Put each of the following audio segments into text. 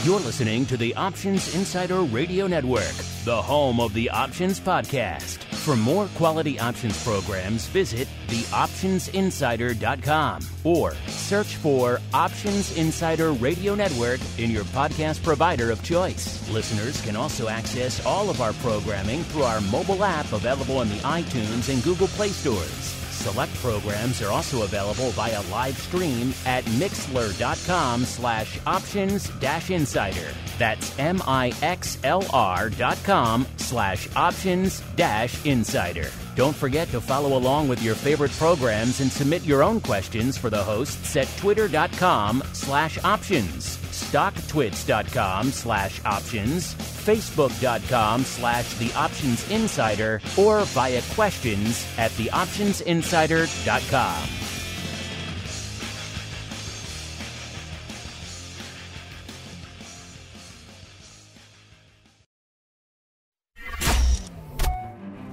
You're listening to the Options Insider Radio Network, the home of the Options Podcast. For more quality options programs, visit theoptionsinsider.com or search for Options Insider Radio Network in your podcast provider of choice. Listeners can also access all of our programming through our mobile app available in the iTunes and Google Play stores. Select programs are also available via live stream at mixlr.com/options-insider. That's mixlr.com/options-insider. Don't forget to follow along with your favorite programs and submit your own questions for the hosts at twitter.com/options, stocktwits.com/options, facebook.com/theoptionsinsider, or via questions at theoptionsinsider.com.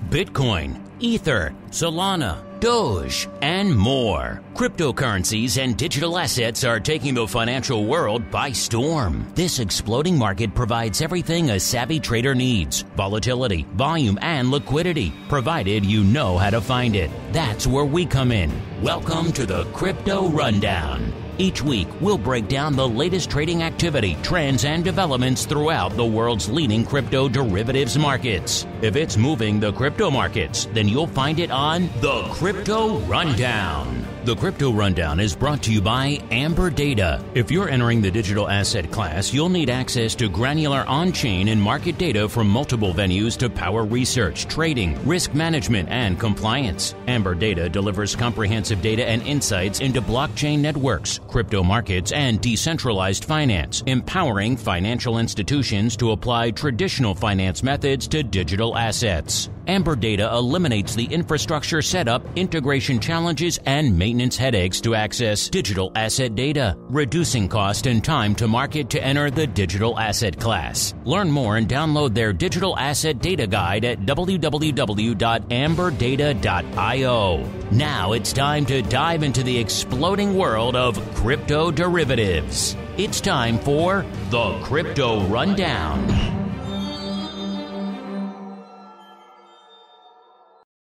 Bitcoin, Ether, Solana, Doge, and more. Cryptocurrencies and digital assets are taking the financial world by storm. This exploding market provides everything a savvy trader needs: volatility, volume, and liquidity, provided you know how to find it. That's where we come in. Welcome to the Crypto Rundown. Each week, we'll break down the latest trading activity, trends, and developments throughout the world's leading crypto derivatives markets. If it's moving the crypto markets, then you'll find it on the Crypto Rundown. The Crypto Rundown is brought to you by Amber Data. If you're entering the digital asset class, you'll need access to granular on-chain and market data from multiple venues to power research, trading, risk management, and compliance. Amber Data delivers comprehensive data and insights into blockchain networks, crypto markets, and decentralized finance, empowering financial institutions to apply traditional finance methods to digital assets. Amber Data eliminates the infrastructure setup, integration challenges, and maintenance headaches to access digital asset data, reducing cost and time to market to enter the digital asset class. Learn more and download their digital asset data guide at www.amberdata.io. Now it's time to dive into the exploding world of crypto derivatives. It's time for the Crypto Rundown.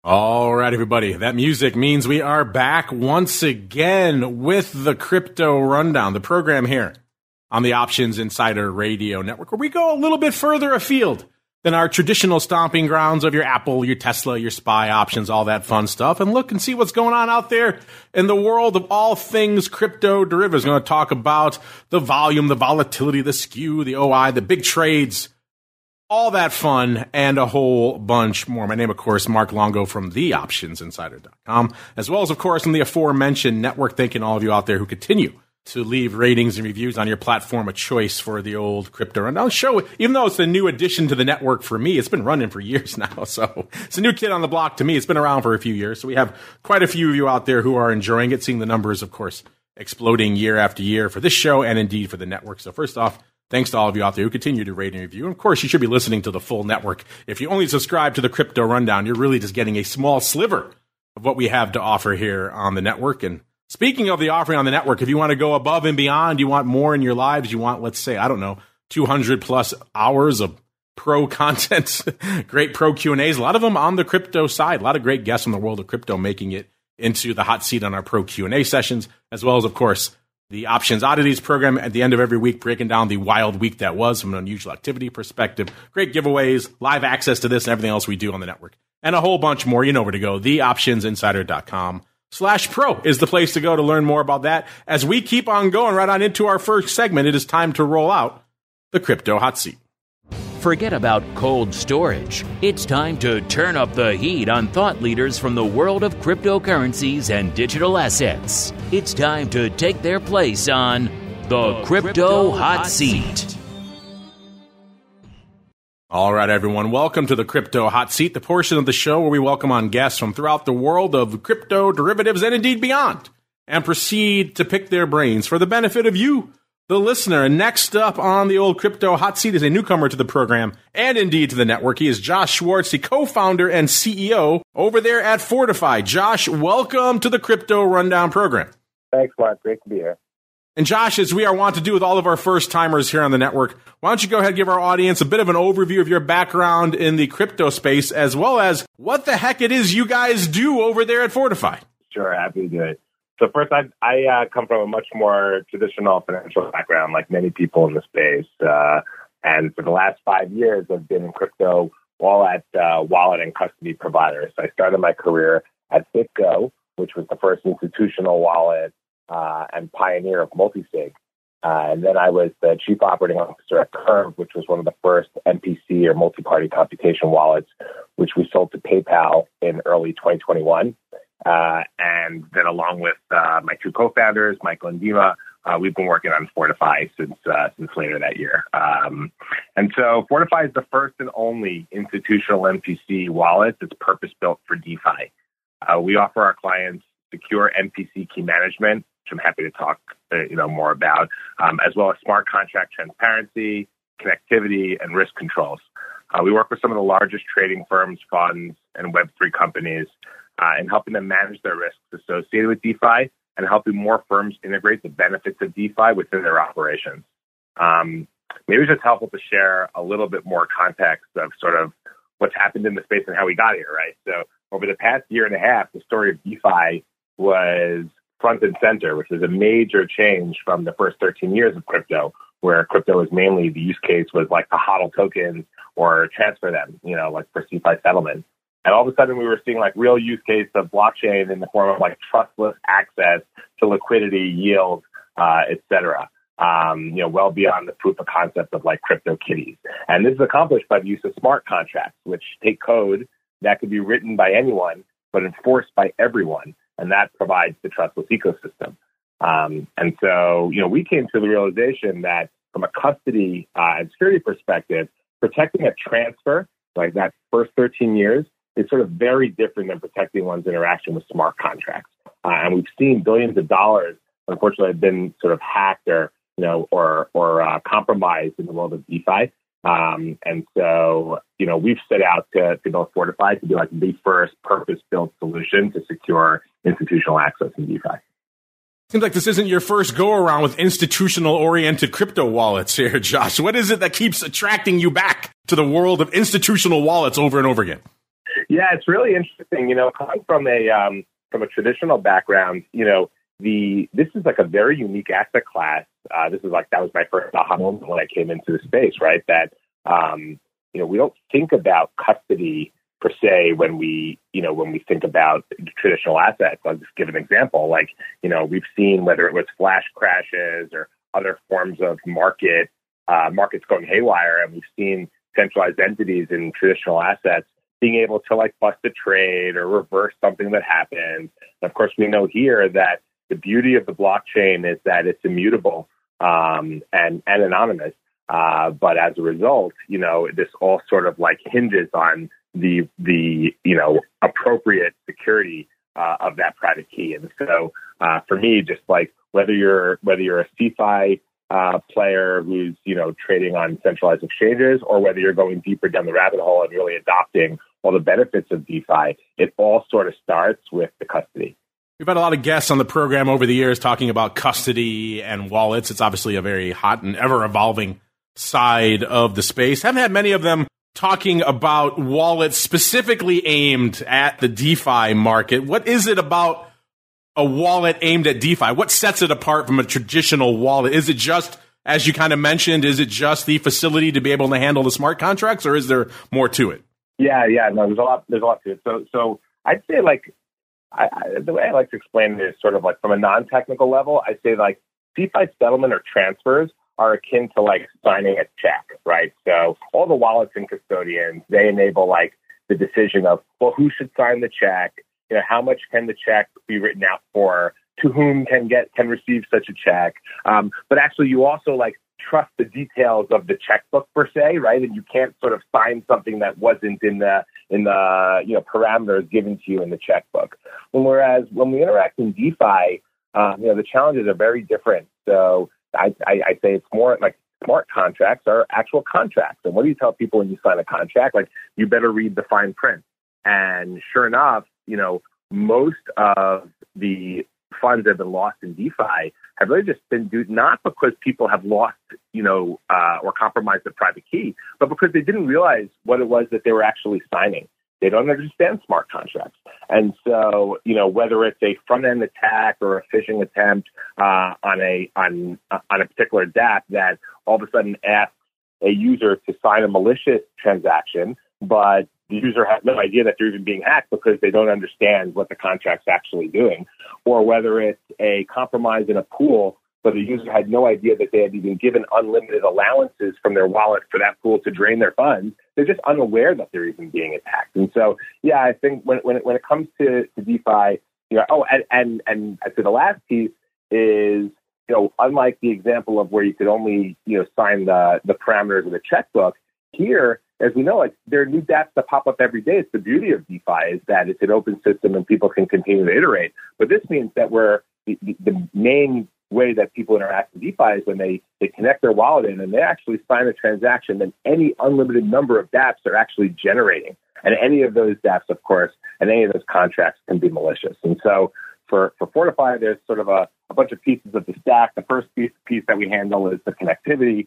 All right, everybody. That music means we are back once again with the Crypto Rundown, the program here on the Options Insider Radio Network, where we go a little bit further afield than our traditional stomping grounds of your Apple, your Tesla, your SPY options, all that fun stuff, and look and see what's going on out there in the world of all things crypto derivatives. We're going to talk about the volume, the volatility, the skew, the OI, the big trades, all that fun, and a whole bunch more. My name, of course, Mark Longo from theoptionsinsider.com, as well as, of course, from the aforementioned network. Thanking all of you out there who continue to leave ratings and reviews on your platform of choice for the old Crypto Rundown show. Even though it's a new addition to the network for me, it's been running for years now, so it's a new kid on the block to me. It's been around for a few years, so we have quite a few of you out there who are enjoying it, seeing the numbers, of course, exploding year after year for this show and indeed for the network. So first off, thanks to all of you out there who continue to rate and review. And of course, you should be listening to the full network. If you only subscribe to the Crypto Rundown, you're really just getting a small sliver of what we have to offer here on the network. And speaking of the offering on the network, if you want to go above and beyond, you want more in your lives, you want, let's say, 200 plus hours of pro content, great pro Q&As, a lot of them on the crypto side, a lot of great guests from the world of crypto making it into the hot seat on our pro Q&A sessions, as well as, of course, the Options Oddities program at the end of every week, breaking down the wild week that was from an unusual activity perspective. Great giveaways, live access to this and everything else we do on the network, and a whole bunch more. You know where to go. theoptionsinsider.com/pro is the place to go to learn more about that. As we keep on going right on into our first segment, it is time to roll out the Crypto Hot Seat. Forget about cold storage. It's time to turn up the heat on thought leaders from the world of cryptocurrencies and digital assets. It's time to take their place on the Crypto Hot Seat. All right, everyone. Welcome to the Crypto Hot Seat, the portion of the show where we welcome on guests from throughout the world of crypto derivatives and indeed beyond, and proceed to pick their brains for the benefit of you, the listener. And next up on the old Crypto Hot Seat is a newcomer to the program and indeed to the network. He is Josh Schwartz, the co-founder and CEO over there at Fortify. Josh, welcome to the Crypto Rundown program. Thanks, Mark. Great to be here. And Josh, as we are wont to do with all of our first timers here on the network, why don't you go ahead and give our audience a bit of an overview of your background in the crypto space, as well as what the heck it is you guys do over there at Fortify. Sure, happy to do it. So first, I come from a much more traditional financial background, like many people in the space. And for the last 5 years, I've been in crypto all at wallet and custody providers. So I started my career at BitGo, which was the first institutional wallet and pioneer of multisig. And then I was the chief operating officer at Curve, which was one of the first MPC or multi-party computation wallets, which we sold to PayPal in early 2021. And then along with my two co-founders, Michael and Dima, we've been working on Fortify since later that year. And so Fortify is the first and only institutional MPC wallet that's purpose-built for DeFi. We offer our clients secure MPC key management, which I'm happy to talk more about, as well as smart contract transparency, connectivity, and risk controls. We work with some of the largest trading firms, funds, and Web3 companies in helping them manage their risks associated with DeFi and helping more firms integrate the benefits of DeFi within their operations. Maybe it's just helpful to share a little bit more context of sort of what's happened in the space and how we got here, right? So over the past year and a half, the story of DeFi was front and center, which was a major change from the first 13 years of crypto, where crypto was mainly the use case was like to hodl tokens or transfer them, like for CeFi settlement. And all of a sudden we were seeing like real use case of blockchain in the form of like trustless access to liquidity, yield, et cetera. Well beyond the proof of concept of like crypto kitties. And this is accomplished by the use of smart contracts, which take code that could be written by anyone, but enforced by everyone. And that provides the trustless ecosystem. And so, we came to the realization that from a custody and security perspective, protecting a transfer, like that first 13 years, is sort of very different than protecting one's interaction with smart contracts. And we've seen billions of dollars, unfortunately, have been sort of hacked or compromised in the world of DeFi. And so, we've set out to build Fortify to be like the first purpose-built solution to secure institutional access in DeFi. Seems like this isn't your first go-around with institutional-oriented crypto wallets here, Josh. What is it that keeps attracting you back to the world of institutional wallets over and over again? Yeah, it's really interesting. Coming from a traditional background, this is like a very unique asset class. That was my first aha moment when I came into the space, right? That we don't think about custody per se when we think about traditional assets. I'll just give an example. We've seen whether it was flash crashes or other forms of markets going haywire, and we've seen centralized entities in traditional assets being able to bust a trade or reverse something that happened. And of course, we know here that the beauty of the blockchain is that it's immutable and anonymous. But as a result, this all sort of hinges on the appropriate security of that private key. And so for me, just whether you're a CeFi player who's trading on centralized exchanges, or whether you're going deeper down the rabbit hole and really adopting all the benefits of DeFi, it all sort of starts with the custody. We've had a lot of guests on the program over the years talking about custody and wallets. It's obviously a very hot and ever-evolving side of the space. Haven't had many of them talking about wallets specifically aimed at the DeFi market. What is it about a wallet aimed at DeFi? What sets it apart from a traditional wallet? Is it just, as you kind of mentioned, is it just the facility to be able to handle the smart contracts, or is there more to it? Yeah, no, there's a lot to it. So I'd say the way I like to explain it is sort of from a non-technical level. I say DeFi settlement or transfers are akin to signing a check, right? So all the wallets and custodians, they enable the decision of, well, who should sign the check? How much can the check be written out for? To whom can receive such a check? But actually, you also trust the details of the checkbook per se, right? And you can't sort of sign something that wasn't in the parameters given to you in the checkbook. Whereas when we interact in DeFi, the challenges are very different. So I say it's more smart contracts are actual contracts. And what do you tell people when you sign a contract? You better read the fine print. And sure enough, most of the funds that have been lost in DeFi have really just been due not because people have lost, or compromised the private key, but because they didn't realize what it was that they were actually signing. They don't understand smart contracts. And so, whether it's a front-end attack or a phishing attempt on a particular dApp that all of a sudden asks a user to sign a malicious transaction, but the user has no idea that they're even being hacked because they don't understand what the contract's actually doing, or whether it's a compromise in a pool, but the user had no idea that they had even given unlimited allowances from their wallet for that pool to drain their funds. They're just unaware that they're even being attacked. And so, yeah, I think when it comes to DeFi, and I'd say the last piece is, unlike the example of where you could only, sign the parameters of the checkbook, here, as we know, there are new dApps that pop up every day. It's the beauty of DeFi is that it's an open system and people can continue to iterate. But this means that the main way that people interact with DeFi is when they connect their wallet in and they actually sign a transaction, then any unlimited number of dApps are actually generating. And any of those dApps, of course, and any of those contracts can be malicious. And so for Fortify, there's sort of a bunch of pieces of the stack. The first piece that we handle is the connectivity.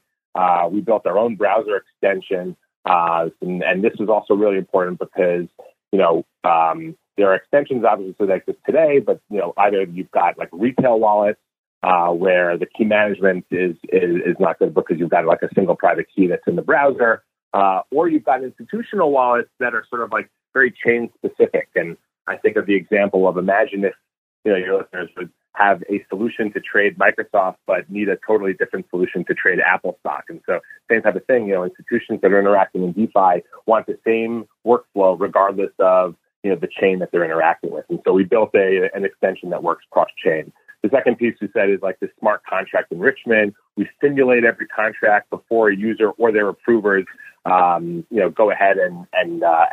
We built our own browser extension. And this is also really important because, there are extensions obviously that exist today, but, either you've got like retail wallets, where the key management is not good because you've got like a single private key that's in the browser, or you've got institutional wallets that are sort of like very chain specific. And I think of the example of imagine if, your listeners would have a solution to trade Microsoft, but need a totally different solution to trade Apple stock. And so same type of thing, institutions that are interacting in DeFi want the same workflow regardless of, the chain that they're interacting with. And so we built an extension that works cross-chain. The second piece we said is like the smart contract enrichment. We simulate every contract before a user or their approvers, go ahead and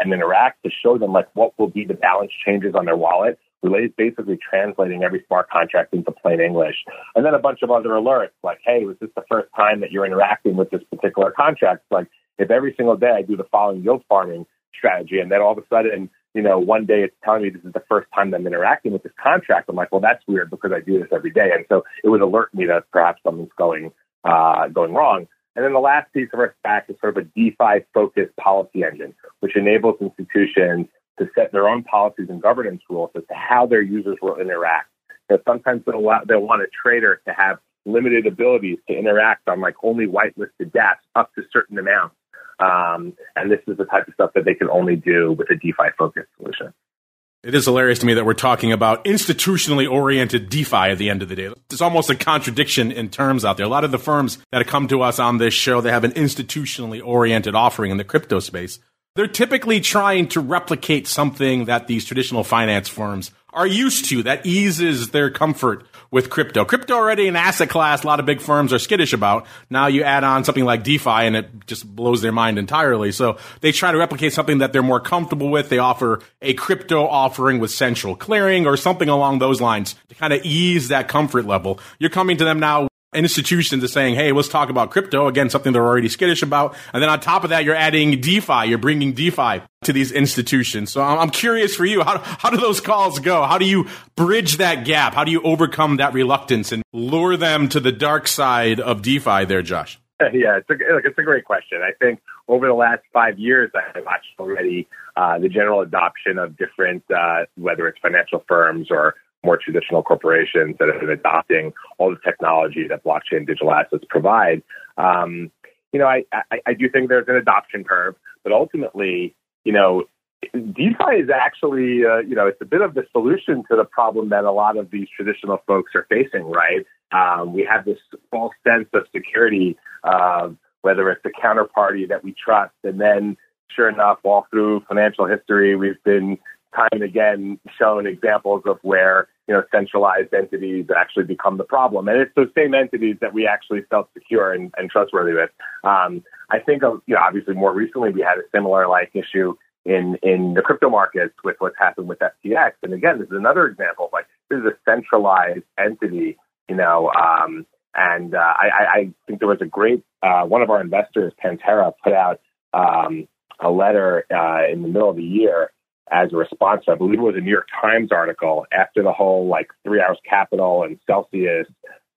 interact to show them like what will be the balance changes on their wallet. We're basically translating every smart contract into plain English. And then a bunch of other alerts like, hey, was this the first time that you're interacting with this particular contract? Like if every single day I do the following yield farming strategy and then all of a sudden, one day it's telling me this is the first time that I'm interacting with this contract. I'm like, well, that's weird because I do this every day. And so it would alert me that perhaps something's going wrong. And then the last piece of our stack is sort of a DeFi-focused policy engine, which enables institutions to set their own policies and governance rules as to how their users will interact. Sometimes they'll want a trader to have limited abilities to interact on like only whitelisted dApps up to certain amounts. And this is the type of stuff that they can only do with a DeFi-focused solution. It is hilarious to me that we're talking about institutionally oriented DeFi at the end of the day. There's almost a contradiction in terms out there. A lot of the firms that have come to us on this show, they have an institutionally oriented offering in the crypto space. They're typically trying to replicate something that these traditional finance firms are used to that eases their comfort with crypto. Crypto already an asset class a lot of big firms are skittish about. Now you add on something like DeFi and it just blows their mind entirely. So they try to replicate something that they're more comfortable with. They offer a crypto offering with central clearing or something along those lines to kind of ease that comfort level. You're coming to them now, institutions are saying, hey, let's talk about crypto. Again, something they're already skittish about. And then on top of that, you're adding DeFi. You're bringing DeFi to these institutions. So I'm curious for you, how do those calls go? How do you bridge that gap? How do you overcome that reluctance and lure them to the dark side of DeFi there, Josh? Yeah, it's a great question. I think over the last 5 years, I've watched already the general adoption of different, whether it's financial firms or more traditional corporations that have been adopting all the technology that blockchain digital assets provide. I do think there's an adoption curve, but ultimately, DeFi is actually, it's a bit of the solution to the problem that a lot of these traditional folks are facing, right? We have this false sense of security, whether it's the counterparty that we trust. And then, sure enough, all through financial history, we've been time and again shown examples of where, centralized entities actually become the problem. And it's those same entities that we actually felt secure and trustworthy with. I think of, obviously more recently, we had a similar issue in the crypto markets with what's happened with FTX. And again, this is another example of this is a centralized entity, and I think there was a great, one of our investors, Pantera, put out a letter in the middle of the year as a response to, I believe it was a New York Times article after the whole 3 Hours Capital and Celsius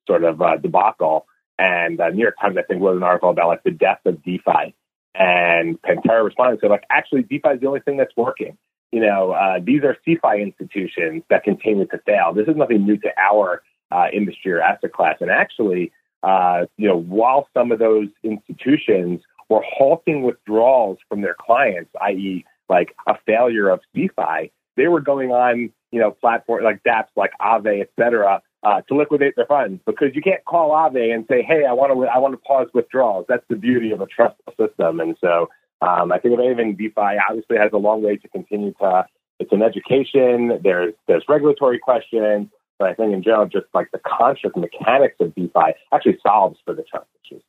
sort of debacle. And New York Times, I think, wrote an article about the death of DeFi. And Pantera responded and said, actually, DeFi is the only thing that's working. These are CeFi institutions that continue to fail. This is nothing new to our industry or asset class. And actually, while some of those institutions were halting withdrawals from their clients, i.e., a failure of CeFi, they were going on, platforms like dApps, like Aave, et cetera, to liquidate their funds, because you can't call Aave and say, hey, I want to pause withdrawals. That's the beauty of a trustful system. And so I think if anything, DeFi obviously has a long way to continue to. It's an education. There's regulatory questions, but I think in general, just the conscious mechanics of DeFi actually solves for the trust issues.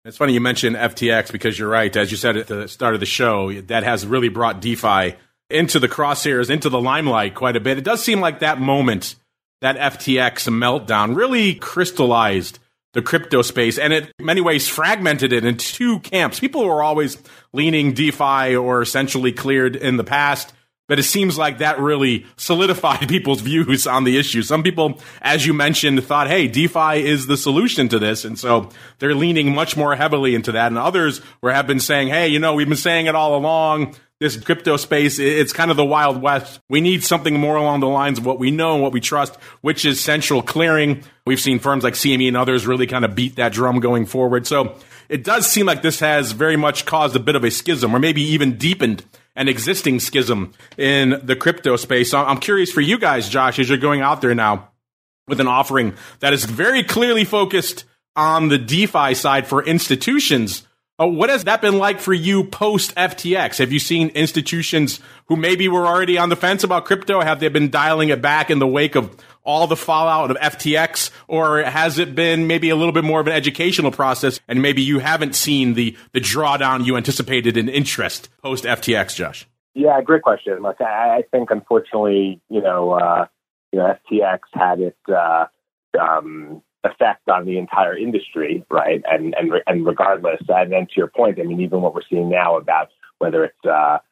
It's funny you mentioned FTX, because you're right. As you said at the start of the show, that has really brought DeFi into the crosshairs, into the limelight quite a bit. It does seem like that moment, that FTX meltdown, really crystallized the crypto space, and it in many ways fragmented it into two camps. People were always leaning DeFi or essentially cleared in the past, but it seems like that really solidified people's views on the issue. Some people, as you mentioned, thought, hey, DeFi is the solution to this, and so they're leaning much more heavily into that. And others have been saying, hey, we've been saying it all along. This crypto space, it's kind of the Wild West. We need something more along the lines of what we know and what we trust, which is central clearing. We've seen firms like CME and others really kind of beat that drum going forward. So it does seem like this has very much caused a bit of a schism, or maybe even deepened an existing schism in the crypto space. So I'm curious for you guys, Josh, as you're going out there now with an offering that is very clearly focused on the DeFi side for institutions. What has that been like for you post FTX? Have you seen institutions who maybe were already on the fence about crypto? Have they been dialing it back in the wake of all the fallout of FTX? Or has it been maybe a little bit more of an educational process, and maybe you haven't seen the drawdown you anticipated in interest post FTX, Josh? Yeah, great question. I think, unfortunately, FTX had its effect on the entire industry, right? And regardless, and then to your point, even what we're seeing now about whether it's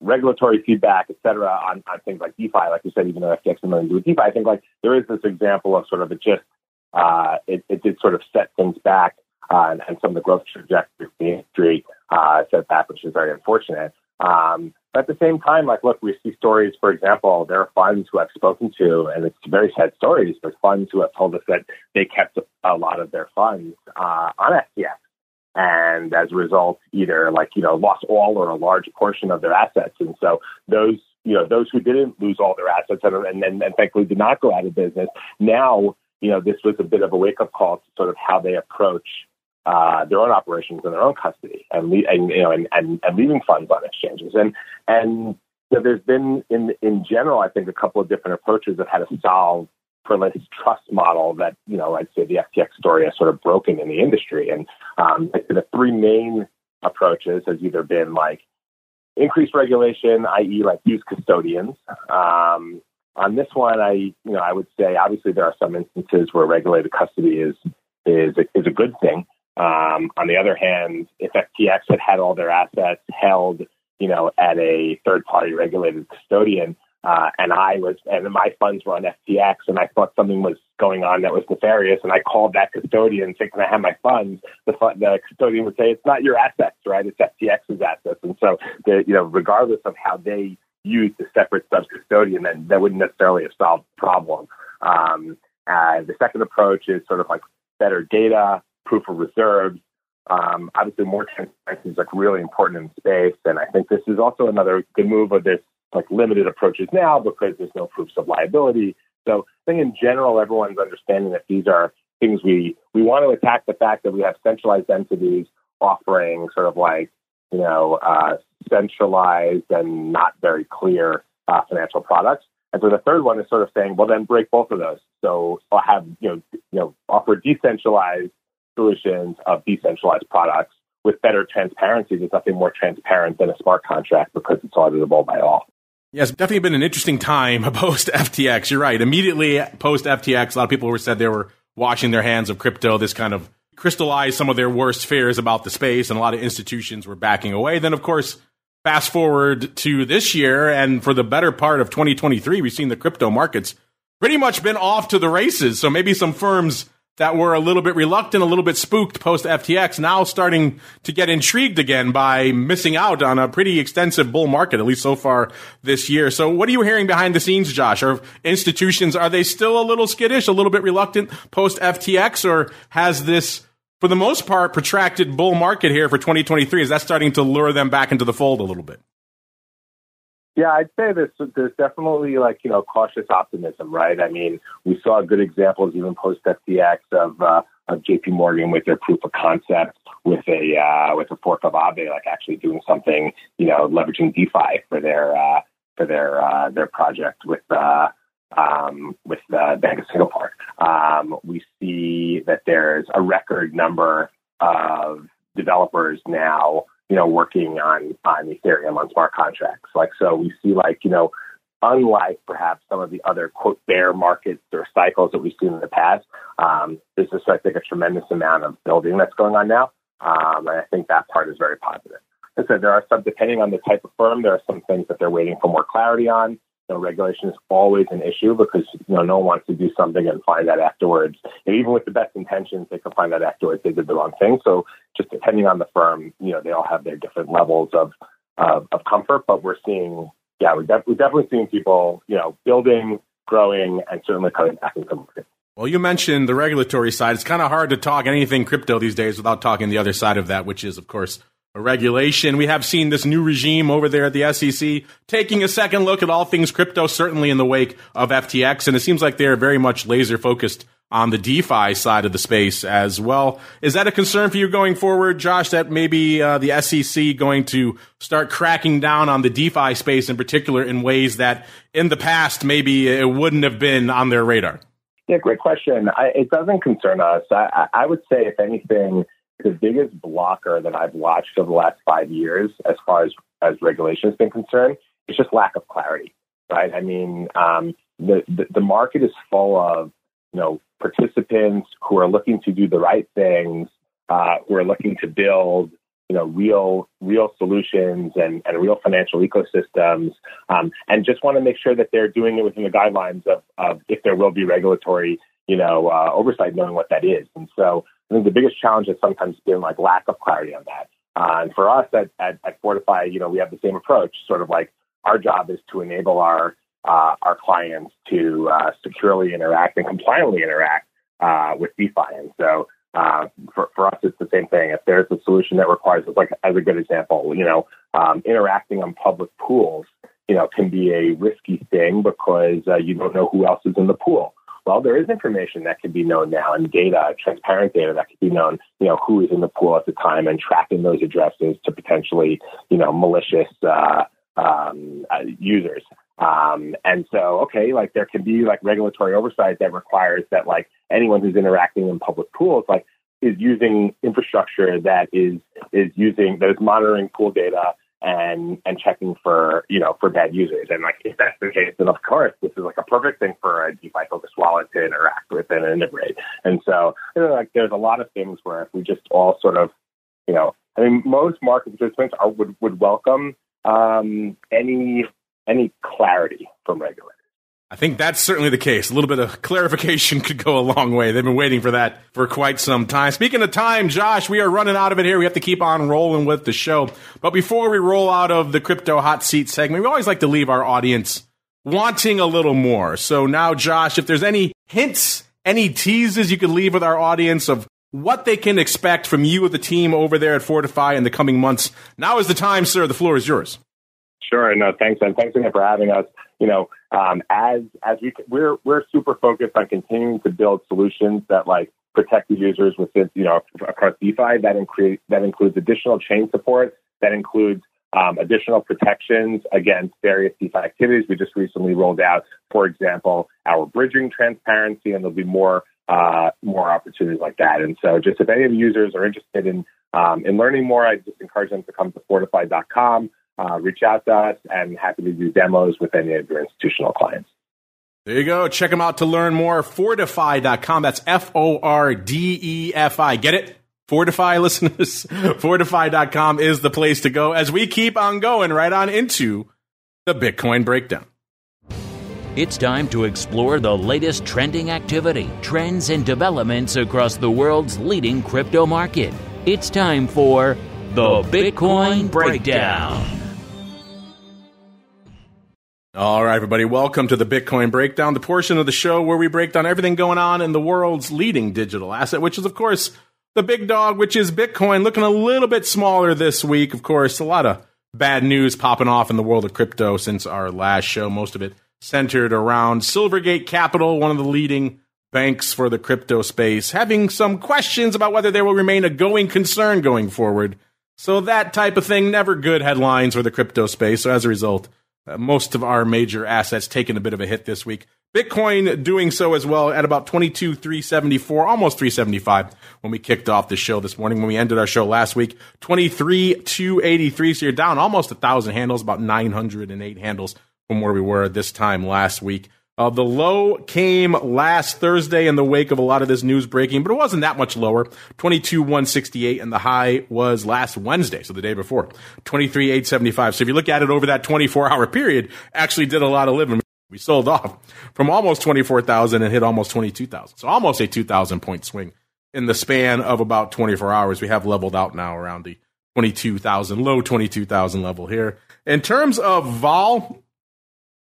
regulatory feedback, et cetera, on things like DeFi, like you said, even though FTX has nothing to do with DeFi, I think there is this example of sort of it did sort of set things back, and some of the growth trajectory of the industry set back, which is very unfortunate. But at the same time, look, we see stories, for example, there are funds who I've spoken to, and it's very sad stories, but funds who have told us that they kept a lot of their funds on FTX. And as a result, either lost all or a large portion of their assets. And so those who didn't lose all their assets and thankfully did not go out of business, now, this was a bit of a wake-up call to sort of how they approach their own operations in their own custody and leaving funds on exchanges. And there's been, in general, I think, a couple of different approaches of how to solve for this trust model that, I'd say the FTX story has sort of broken in the industry. And the three main approaches has either been increased regulation, i.e. use custodians. On this one, I would say, obviously, there are some instances where regulated custody is a good thing. On the other hand, if FTX had all their assets held, at a third-party regulated custodian, and my funds were on FTX, and I thought something was going on that was nefarious, and I called that custodian saying, "Can I have my funds?" The custodian would say, "It's not your assets, right? It's FTX's assets." And so, regardless of how they use the separate sub-custodian, then that wouldn't necessarily have solved the problem. The second approach is sort of better data, proof of reserves. Obviously, more transparency is really important in space, and I think this is also another good move of this limited approaches now because there's no proofs of liability. So I think in general, everyone's understanding that these are things we want to attack the fact that we have centralized entities offering sort of centralized and not very clear financial products. And so the third one is sort of saying, well, then break both of those. So I'll have, offer decentralized solutions of decentralized products with better transparency. There's nothing more transparent than a smart contract because it's auditable by all. Yes, definitely been an interesting time post FTX. You're right. Immediately post FTX, a lot of people said they were washing their hands of crypto. This kind of crystallized some of their worst fears about the space, and a lot of institutions were backing away. Then, of course, fast forward to this year, and for the better part of 2023, we've seen the crypto markets pretty much been off to the races. So maybe some firms that were a little bit reluctant, a little bit spooked post FTX, now starting to get intrigued again by missing out on a pretty extensive bull market, at least so far this year. So what are you hearing behind the scenes, Josh? Are institutions, are they still a little skittish, a little bit reluctant post FTX, or has this, for the most part, protracted bull market here for 2023, is that starting to lure them back into the fold a little bit? Yeah, I'd say there's definitely cautious optimism, right? I mean, we saw good examples even post FTX of JP Morgan with their proof of concept with a fork of Aave, actually doing something, leveraging DeFi for their project with Bank of Singapore. We see that there's a record number of developers now, working on Ethereum, on smart contracts. So we see unlike perhaps some of the other quote bear markets or cycles that we've seen in the past, there's just, I think, a tremendous amount of building that's going on now. And I think that part is very positive. As I said, there are some, depending on the type of firm, there are some things that they're waiting for more clarity on. Regulation is always an issue because no one wants to do something and find that afterwards. And even with the best intentions, they can find that afterwards they did the wrong thing. So just depending on the firm, they all have their different levels of comfort. But we're seeing, we're definitely seeing people, building, growing, and certainly coming back into the market. Well, you mentioned the regulatory side. It's kind of hard to talk anything crypto these days without talking the other side of that, which is, of course, a regulation. We have seen this new regime over there at the SEC taking a second look at all things crypto, certainly in the wake of FTX. And it seems like they're very much laser focused on the DeFi side of the space as well. Is that a concern for you going forward, Josh, that maybe the SEC going to start cracking down on the DeFi space in particular in ways that in the past maybe it wouldn't have been on their radar? Yeah, great question. It doesn't concern us. I would say, if anything, the biggest blocker that I've watched over the last 5 years, as far as regulation has been concerned, is just lack of clarity, right? I mean, the market is full of, participants who are looking to do the right things, who are looking to build, real solutions and real financial ecosystems, and just want to make sure that they're doing it within the guidelines of if there will be regulatory, oversight, knowing what that is. And so I think the biggest challenge has sometimes been lack of clarity on that. And for us at Fortify, we have the same approach. Sort of our job is to enable our clients to securely interact and compliantly interact with DeFi. And so for us, it's the same thing. If there's a solution that requires, as a good example, interacting on public pools, can be a risky thing because you don't know who else is in the pool. Well, there is information that can be known now, and data, transparent data that can be known, who is in the pool at the time, and tracking those addresses to potentially, malicious users. And so, there can be regulatory oversight that requires that anyone who's interacting in public pools is using infrastructure that is monitoring pool data and checking for bad users. And if that's the case, then of course this is a perfect thing for a DeFi focused wallet to interact with and integrate. And so there's a lot of things where if we just all sort of most market participants would welcome any clarity from regulators. I think that's certainly the case. A little bit of clarification could go a long way. They've been waiting for that for quite some time. Speaking of time, Josh, we are running out of it here. We have to keep on rolling with the show. But before we roll out of the Crypto Hot Seat segment, we always like to leave our audience wanting a little more. So now, Josh, if there's any hints, any teases you could leave with our audience of what they can expect from you or the team over there at Fortify in the coming months, now is the time, sir. The floor is yours. Sure. No, thanks. And thanks again for having us. We're super focused on continuing to build solutions that protect the users within, across DeFi. That includes additional chain support. That includes additional protections against various DeFi activities. We just recently rolled out, for example, our bridging transparency, and there'll be more opportunities like that. And so just if any of the users are interested in learning more, I just encourage them to come to fortify.com. Reach out to us, and happy to do demos with any of your institutional clients. There you go. Check them out to learn more. Fortify.com. That's Fordefi. Get it? Fortify listeners, Fortify.com is the place to go as we keep on going right on into the Bitcoin breakdown. It's time to explore the latest trending activity, trends, and developments across the world's leading crypto market. It's time for the Bitcoin Breakdown. All right, everybody, welcome to the Bitcoin Breakdown, the portion of the show where we break down everything going on in the world's leading digital asset, which is, of course, the big dog, which is Bitcoin, looking a little bit smaller this week. Of course, a lot of bad news popping off in the world of crypto since our last show, most of it centered around Silvergate Capital, one of the leading banks for the crypto space, having some questions about whether they will remain a going concern going forward. So that type of thing, never good headlines for the crypto space. So as a result, most of our major assets taking a bit of a hit this week. Bitcoin doing so as well at about 22,374, almost 375 when we kicked off the show this morning. When we ended our show last week, 23,283. So you're down almost 1,000 handles, about 908 handles from where we were this time last week. The low came last Thursday in the wake of a lot of this news breaking, but it wasn't that much lower, 22,168, and the high was last Wednesday, so the day before, 23,875. So if you look at it over that 24-hour period, actually did a lot of living. We sold off from almost 24,000 and hit almost 22,000. So almost a 2,000-point swing in the span of about 24 hours. We have leveled out now around the 22,000, low 22,000 level here. In terms of vol,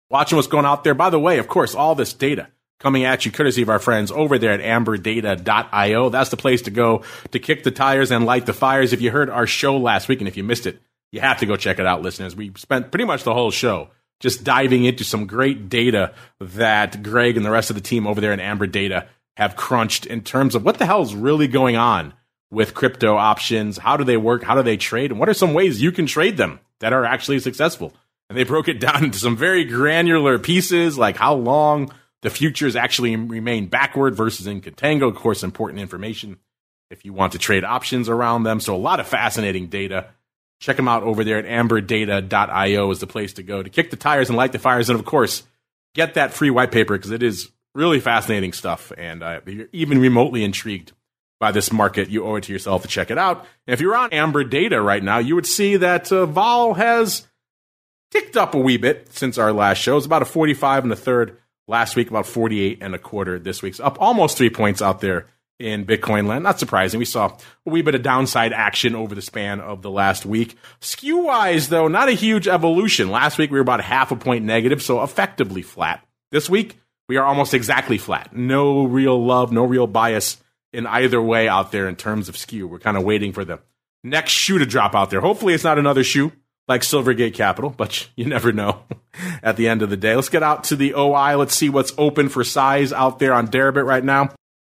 watching what's going out there. By the way, of course, all this data coming at you courtesy of our friends over there at amberdata.io. That's the place to go to kick the tires and light the fires. If you heard our show last week and if you missed it, you have to go check it out, listeners. We spent pretty much the whole show just diving into some great data that Greg and the rest of the team over there in Amber Data have crunched in terms of what the hell is really going on with crypto options. How do they work? How do they trade? And what are some ways you can trade them that are actually successful? And they broke it down into some very granular pieces, like how long the futures actually remain backward versus in contango. Of course, important information if you want to trade options around them. So a lot of fascinating data. Check them out over there at amberdata.io is the place to go to kick the tires and light the fires. And, of course, get that free white paper because it is really fascinating stuff. And if you're even remotely intrigued by this market, you owe it to yourself to check it out. And if you're on Amber Data right now, you would see that vol has ticked up a wee bit since our last show. It was about a 45 and a third last week, about 48 and a quarter this week. So up almost 3 points out there in Bitcoin land. Not surprising. We saw a wee bit of downside action over the span of the last week. Skew-wise, though, not a huge evolution. Last week, we were about half a point negative, so effectively flat. This week, we are almost exactly flat. No real love, no real bias in either way out there in terms of skew. We're kind of waiting for the next shoe to drop out there. Hopefully, it's not another shoe like Silvergate Capital, but you never know at the end of the day. Let's get out to the OI. Let's see what's open for size out there on Deribit right now.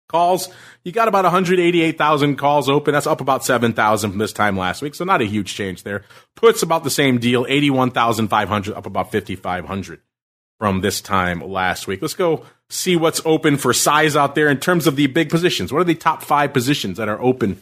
Calls, you got about 188,000 calls open. That's up about 7,000 from this time last week, so not a huge change there. Puts about the same deal, 81,500, up about 5,500 from this time last week. Let's go see what's open for size out there in terms of the big positions. What are the top 5 positions that are open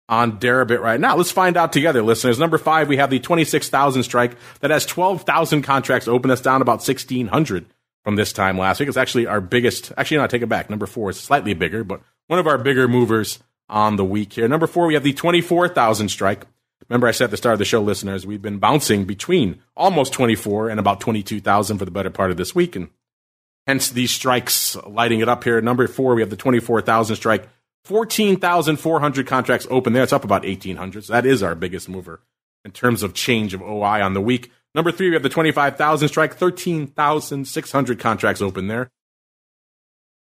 on Deribit right now? Let's find out together, listeners. Number 5, we have the 26,000 strike that has 12,000 contracts open. That's down about 1,600 from this time last week. It's actually our biggest. Actually, no, I take it back. Number 4 is slightly bigger, but one of our bigger movers on the week here. Number 4, we have the 24,000 strike. Remember, I said at the start of the show, listeners, we've been bouncing between almost 24 and about 22,000 for the better part of this week, and hence these strikes lighting it up here. Number 4, we have the 24,000 strike. 14,400 contracts open there. It's up about 1,800. So that is our biggest mover in terms of change of OI on the week. Number 3, we have the 25,000 strike. 13,600 contracts open there.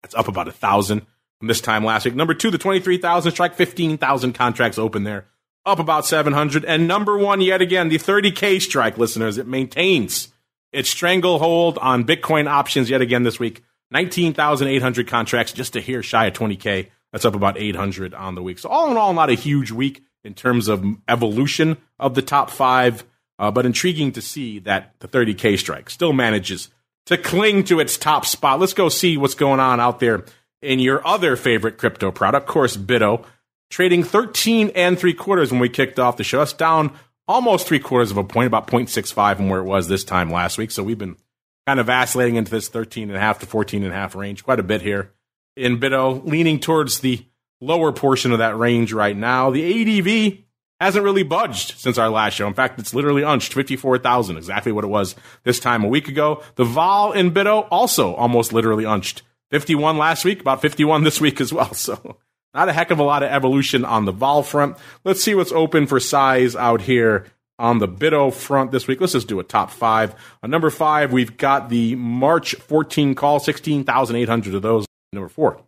That's up about 1,000 from this time last week. Number 2, the 23,000 strike. 15,000 contracts open there. Up about 700. And number 1, yet again, the 30K strike, listeners. It maintains its stranglehold on Bitcoin options yet again this week. 19,800 contracts, just a hair shy of 20K. That's up about 800 on the week. So all in all, not a huge week in terms of evolution of the top 5, but intriguing to see that the 30K strike still manages to cling to its top spot. Let's go see what's going on out there in your other favorite crypto product, of course, Bitto, trading 13 3/4 when we kicked off the show. That's down almost 3/4 of a point, about 0.65 from where it was this time last week. So we've been kind of vacillating into this 13.5 to 14.5 range quite a bit here in Bitto, leaning towards the lower portion of that range right now. The ADV hasn't really budged since our last show. In fact, it's literally unched 54,000, exactly what it was this time a week ago. The vol in BITO also almost literally unched 51 last week, about 51 this week as well. So not a heck of a lot of evolution on the vol front. Let's see what's open for size out here on the BITO front this week. Let's just do a top 5. On number 5, we've got the March 14 call, 16,800 of those. Number 4,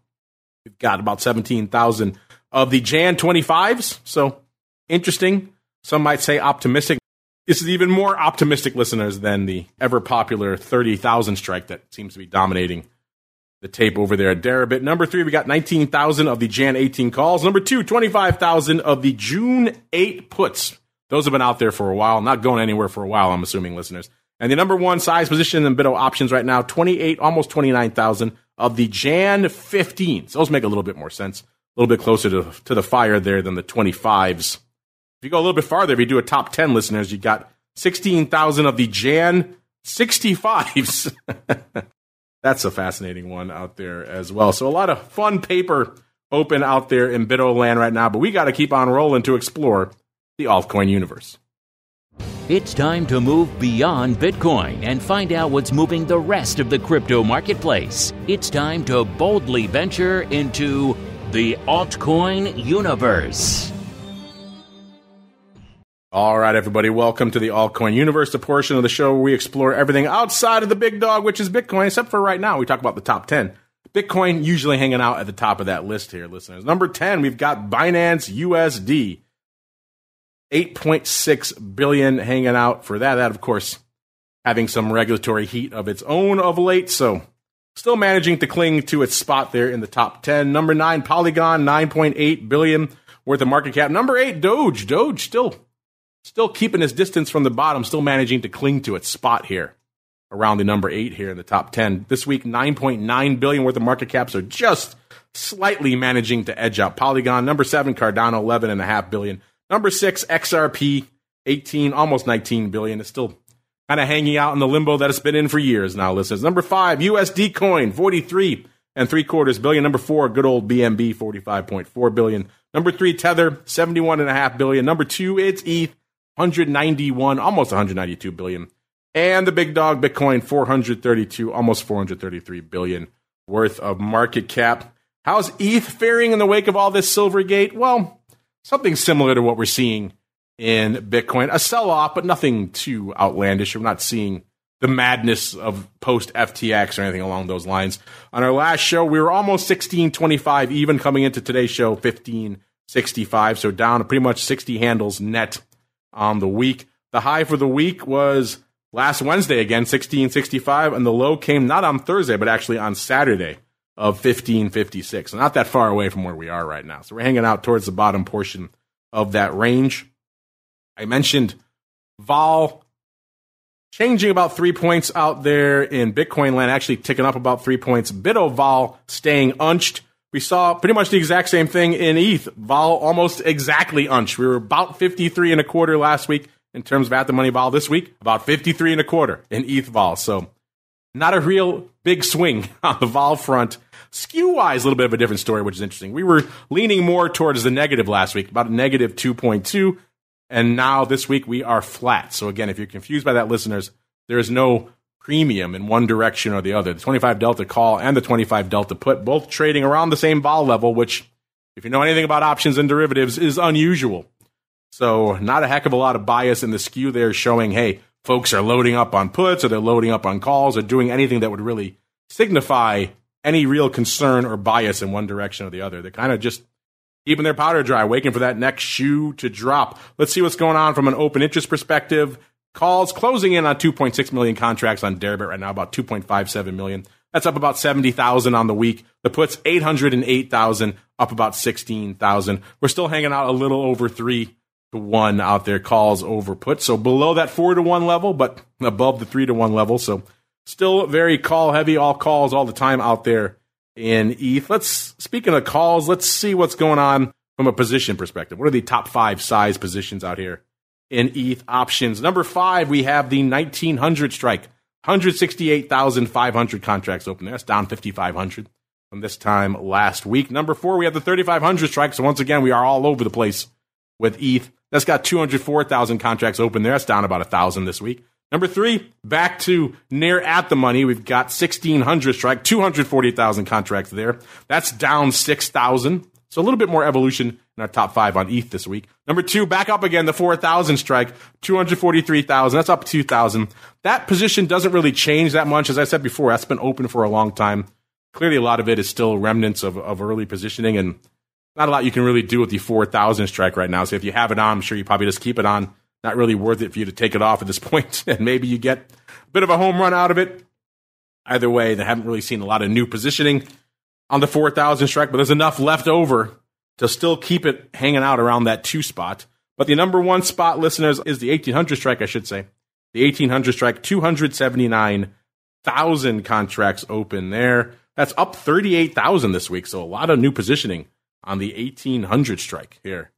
we've got about 17,000 of the Jan 25s. So interesting. Some might say optimistic. This is even more optimistic, listeners, than the ever-popular 30,000 strike that seems to be dominating the tape over there at Deribit. Number 3, we got 19,000 of the Jan 18 calls. Number 2, 25,000 of the June 8 puts. Those have been out there for a while, not going anywhere for a while, I'm assuming, listeners. And the number 1 size position in BITO options right now, 28, almost 29,000 of the Jan 15s. Those make a little bit more sense, a little bit closer to the fire there than the 25s. If you go a little bit farther, if you do a top 10, listeners, you got 16,000 of the Jan 65s. That's a fascinating one out there as well. So a lot of fun paper open out there in BITO land right now, but we got to keep on rolling to explore the altcoin universe. It's time to move beyond Bitcoin and find out what's moving the rest of the crypto marketplace. It's time to boldly venture into the altcoin universe. All right, everybody, welcome to the altcoin universe, the portion of the show where we explore everything outside of the big dog, which is Bitcoin, except for right now. We talk about the top 10. Bitcoin usually hanging out at the top of that list here, listeners. Number 10, we've got Binance USD. 8.6 billion hanging out for that. That, of course, having some regulatory heat of its own of late, so still managing to cling to its spot there in the top 10. Number 9, Polygon, 9.8 billion worth of market cap. Number 8, Doge. Doge still keeping its distance from the bottom, still managing to cling to its spot here around the number 8 here in the top 10. This week, 9.9 billion worth of market cap, so just slightly managing to edge out Polygon. Number 7, Cardano, 11.5 billion. Number 6, XRP, 18, almost 19 billion. It's still kind of hanging out in the limbo that it's been in for years now, listeners. Number 5, USD Coin, 43.75 billion. Number 4, good old BNB, 45.4 billion. Number 3, Tether, 71.5 billion. Number 2, it's ETH, 191, almost 192 billion. And the big dog, Bitcoin, 432, almost 433 billion worth of market cap. How's ETH faring in the wake of all this Silvergate? Well, something similar to what we're seeing in Bitcoin. A sell-off, but nothing too outlandish. We're not seeing the madness of post-FTX or anything along those lines. On our last show, we were almost 1625 even, coming into today's show, 1565. So down pretty much 60 handles net on the week. The high for the week was last Wednesday again, 1665, and the low came not on Thursday, but actually on Saturday of 1556. So not that far away from where we are right now. So we're hanging out towards the bottom portion of that range. I mentioned vol changing about 3 points out there in Bitcoin land, actually ticking up about 3 points. BITO vol staying unched. We saw pretty much the exact same thing in ETH. Vol almost exactly unched. We were about 53.25 last week in terms of at-the-money vol. This week, about 53.25 in ETH vol. So not a real big swing on the vol front. Skew-wise, a little bit of a different story, which is interesting. We were leaning more towards the negative last week, about a negative 2.2, and now this week we are flat. So again, if you're confused by that, listeners, there is no premium in one direction or the other. The 25 delta call and the 25 delta put, both trading around the same vol level, which, if you know anything about options and derivatives, is unusual. So not a heck of a lot of bias in the skew there, showing, hey, folks are loading up on puts, or they're loading up on calls, or doing anything that would really signify any real concern or bias in one direction or the other. They're kind of just keeping their powder dry, waiting for that next shoe to drop. Let's see what's going on from an open interest perspective. Calls closing in on 2.6 million contracts on Deribit right now, about 2.57 million. That's up about 70,000 on the week. The puts, 808,000, up about 16,000. We're still hanging out a little over 3-to-1 out there, calls over puts. So below that 4-to-1 level, but above the 3-to-1 level. So still very call heavy, all calls all the time out there in ETH. Speaking of calls, let's see what's going on from a position perspective. What are the top 5 size positions out here in ETH options? Number 5, we have the 1900 strike. 168,500 contracts open there. That's down 5,500 from this time last week. Number 4, we have the 3,500 strike. So once again, we are all over the place with ETH. That's got 204,000 contracts open there. That's down about 1,000 this week. Number 3, back to near at the money. We've got 1,600 strike, 240,000 contracts there. That's down 6,000. So a little bit more evolution in our top 5 on ETH this week. Number 2, back up again, the 4,000 strike, 243,000. That's up 2,000. That position doesn't really change that much. As I said before, that's been open for a long time. Clearly, a lot of it is still remnants of early positioning, and not a lot you can really do with the 4,000 strike right now. So if you have it on, I'm sure you probably just keep it on. Not really worth it for you to take it off at this point, and maybe you get a bit of a home run out of it. Either way, they haven't really seen a lot of new positioning on the 4,000 strike, but there's enough left over to still keep it hanging out around that 2 spot. But the number 1 spot, listeners, is the 1,800 strike, I should say. The 1,800 strike, 279,000 contracts open there. That's up 38,000 this week, so a lot of new positioning on the 1,800 strike here.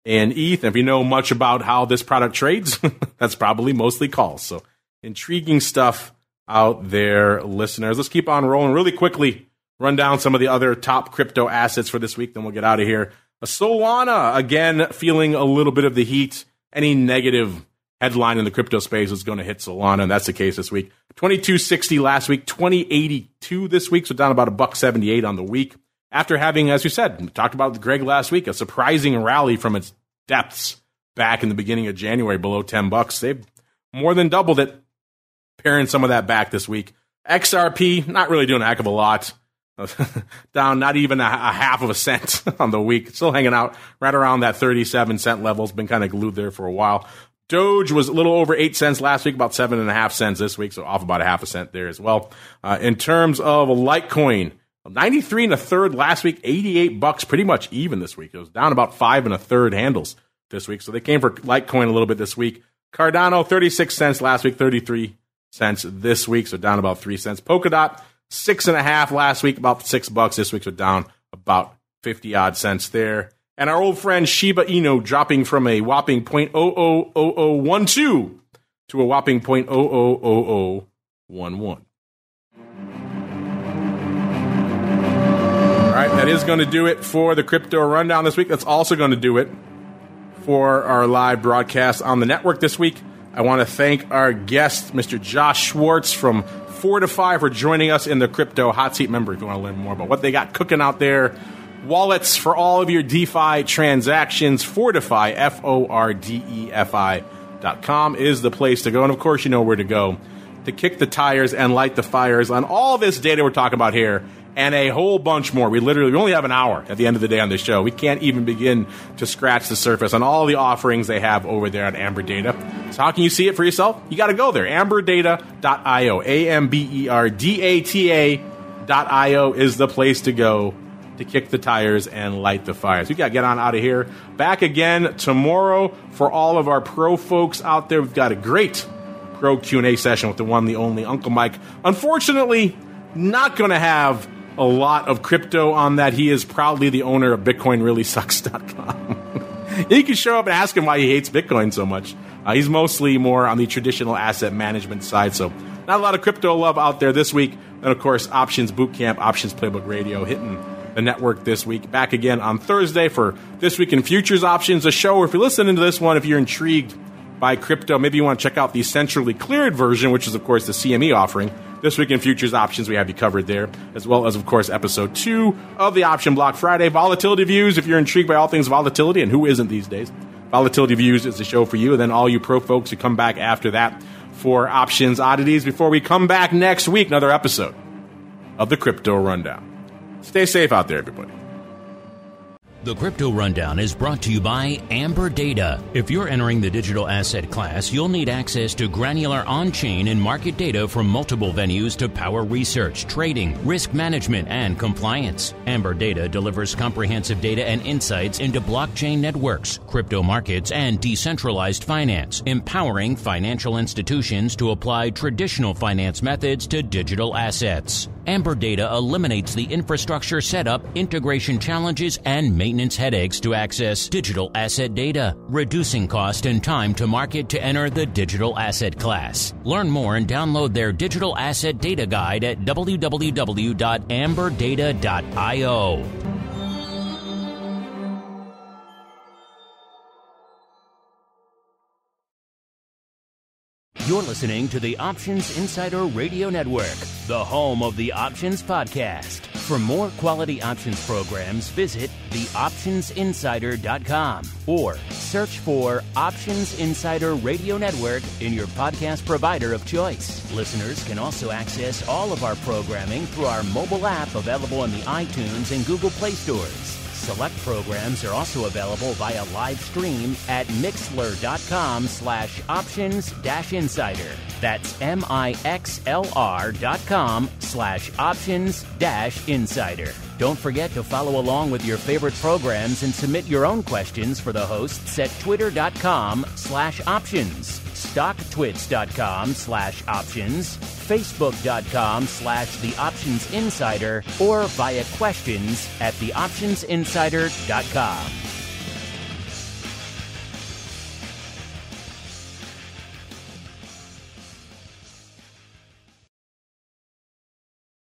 And ETH, if you know much about how this product trades, that's probably mostly calls. So intriguing stuff out there, listeners. Let's keep on rolling really quickly. Run down some of the other top crypto assets for this week, then we'll get out of here. Solana, again, feeling a little bit of the heat. Any negative headline in the crypto space is going to hit Solana, and that's the case this week. 22.60 last week, 20.82 this week, so down about $1.78 on the week. After having, as we said, we talked about with Greg last week, a surprising rally from its depths back in the beginning of January below $10. They've more than doubled it, paring some of that back this week. XRP, not really doing a heck of a lot. Down not even a half of a cent on the week. Still hanging out right around that 37-cent level. It's been kind of glued there for a while. Doge was a little over 8 cents last week, about 7.5 cents this week, so off about a half a cent there as well. In terms of Litecoin, 93 1/3 last week, $88, pretty much even this week. It was down about 5 1/3 handles this week, so they came for Litecoin a little bit this week. Cardano, 36 cents last week, 33 cents this week, so down about 3 cents. Polkadot, 6.5 last week, about $6 this week, so down about 50 odd cents there. And our old friend Shiba Inu dropping from a whopping 0.000012 to a whopping 0.000011. All right, that is going to do it for the Crypto Rundown this week. That's also going to do it for our live broadcast on the network this week. I want to thank our guest, Mr. Josh Schwartz from Fortify, for joining us in the Crypto Hot Seat. Remember, if you want to learn more about what they got cooking out there, wallets for all of your DeFi transactions, Fortify, FORDEFI.com is the place to go. And, of course, you know where to go to kick the tires and light the fires on all this data we're talking about here and a whole bunch more. We only have an hour at the end of the day on this show. We can't even begin to scratch the surface on all the offerings they have over there on Amber Data. So how can you see it for yourself? You got to go there. Amberdata.io. AMBERDATA.io is the place to go to kick the tires and light the fires. We got to get on out of here. Back again tomorrow for all of our pro folks out there. We've got a great pro Q&A session with the one, the only Uncle Mike. Unfortunately, not going to have a lot of crypto on that. He is proudly the owner of BitcoinReallySucks.com. You can show up and ask him why he hates Bitcoin so much. He's mostly more on the traditional asset management side, so not a lot of crypto love out there this week. And, of course, Options Bootcamp, Options Playbook Radio hitting the network this week. Back again on Thursday for This Week in Futures Options, a show where if you're listening to this one, if you're intrigued by crypto, maybe you want to check out the centrally cleared version, which is, of course, the CME offering. This Week in Futures Options, we have you covered there, as well as, of course, episode 2 of the Option Block Friday. Volatility Views, if you're intrigued by all things volatility, and who isn't these days, Volatility Views is the show for you. And then all you pro folks who come back after that for Options Oddities before we come back next week, another episode of the Crypto Rundown. Stay safe out there, everybody. The Crypto Rundown is brought to you by Amber Data. If you're entering the digital asset class, you'll need access to granular on-chain and market data from multiple venues to power research, trading, risk management, and compliance. Amber Data delivers comprehensive data and insights into blockchain networks, crypto markets, and decentralized finance, empowering financial institutions to apply traditional finance methods to digital assets. Amber Data eliminates the infrastructure setup, integration challenges, and maintenance headaches to access digital asset data, reducing cost and time to market to enter the digital asset class. Learn more and download their digital asset data guide at www.amberdata.io. You're listening to the Options Insider Radio Network, the home of the Options Podcast. For more quality options programs, visit theoptionsinsider.com or search for Options Insider Radio Network in your podcast provider of choice. Listeners can also access all of our programming through our mobile app available in the iTunes and Google Play stores. Select programs are also available via live stream at mixlr.com/options-insider. That's mixlr.com/options-insider. Don't forget to follow along with your favorite programs and submit your own questions for the hosts at twitter.com/options, stocktwits.com/options, facebook.com/theoptionsinsider, or via questions at theoptionsinsider.com.